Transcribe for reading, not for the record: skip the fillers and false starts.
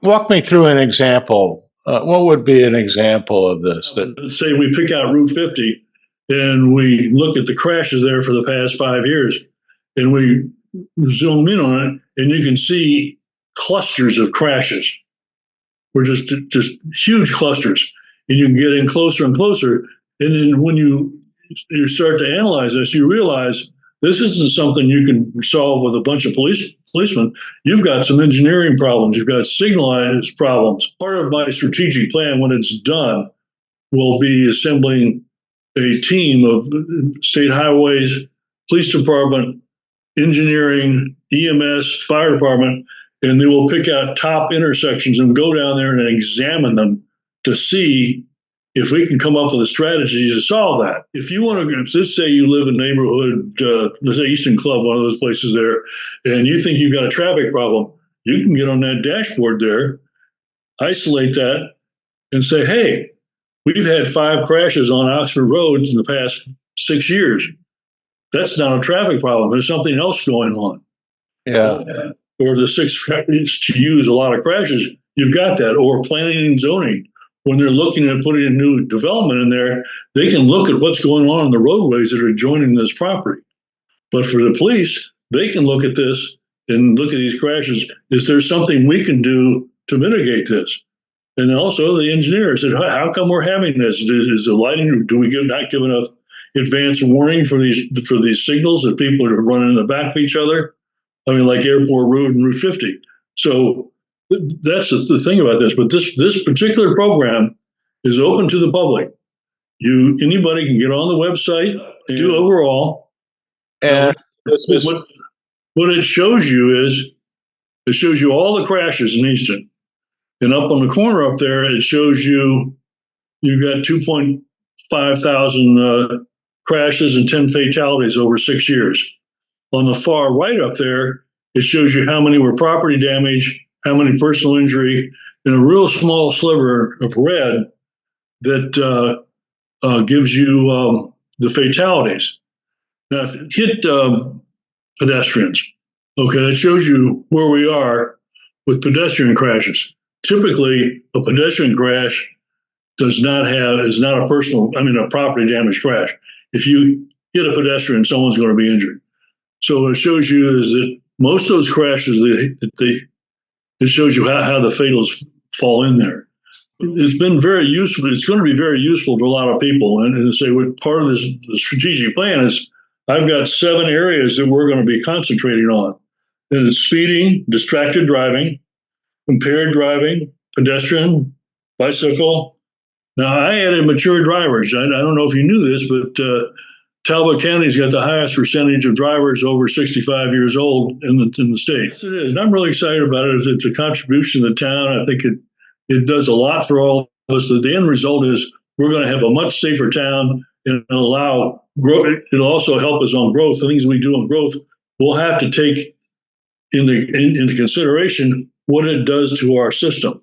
Walk me through an example. What would be an example of this? Let's say we pick out Route 50 and we look at the crashes there for the past 5 years, and we zoom in on it, and you can see clusters of crashes. We're just huge clusters, and you can get in closer and closer. And then when you start to analyze this, you realize this isn't something you can solve with a bunch of policemen. You've got some engineering problems. You've got signalized problems. Part of my strategic plan, when it's done, will be assembling a team of state highways, police department, engineering, EMS, fire department, and they will pick out top intersections and go down there and examine them to see if we can come up with a strategy to solve that. If you want to, let's say you live in a neighborhood, let's say Easton Club, one of those places there, and you think you've got a traffic problem, you can get on that dashboard there, isolate that, and say, hey, we've had 5 crashes on Oxford Road in the past 6 years. That's not a traffic problem. There's something else going on. Yeah. Or the 6 crashes to use a lot of crashes, you've got that. Or planning and zoning. When they're looking at putting a new development in there, they can look at what's going on the roadways that are adjoining this property. But for the police, they can look at this and look at these crashes. Is there something we can do to mitigate this? And also the engineer said, how come we're having this? Is the lighting, do we not give enough advance warning for these signals that people are running in the back of each other? I mean, like Airport Road and Route 50. So that's the thing about this. But this particular program is open to the public. Anybody can get on the website and do overall. And what it shows you is, it shows you all the crashes in Easton. And up on the corner up there, it shows you've got 2.5 thousand crashes and 10 fatalities over 6 years. On the far right up there, it shows you how many were property damage, how many personal injury, and a real small sliver of red that gives you the fatalities. Now, if you hit pedestrians, okay, that shows you where we are with pedestrian crashes. Typically, a pedestrian crash is not a property damage crash. If you hit a pedestrian, someone's going to be injured. So what it shows you is that most of those crashes, it shows you how the fatals fall in there. It's been very useful. It's going to be very useful to a lot of people. And say, part of the strategic plan is I've got 7 areas that we're going to be concentrating on. And it's speeding, distracted driving, impaired driving, pedestrian, bicycle. Now, I added mature drivers. I don't know if you knew this, but Talbot County's got the highest percentage of drivers over 65 years old in the state. Yes, it is. And I'm really excited about it. It's a contribution to the town. I think it does a lot for all of us. The end result is we're going to have a much safer town and allow growth. It'll also help us on growth. The things we do on growth, we'll have to take into consideration what it does to our system.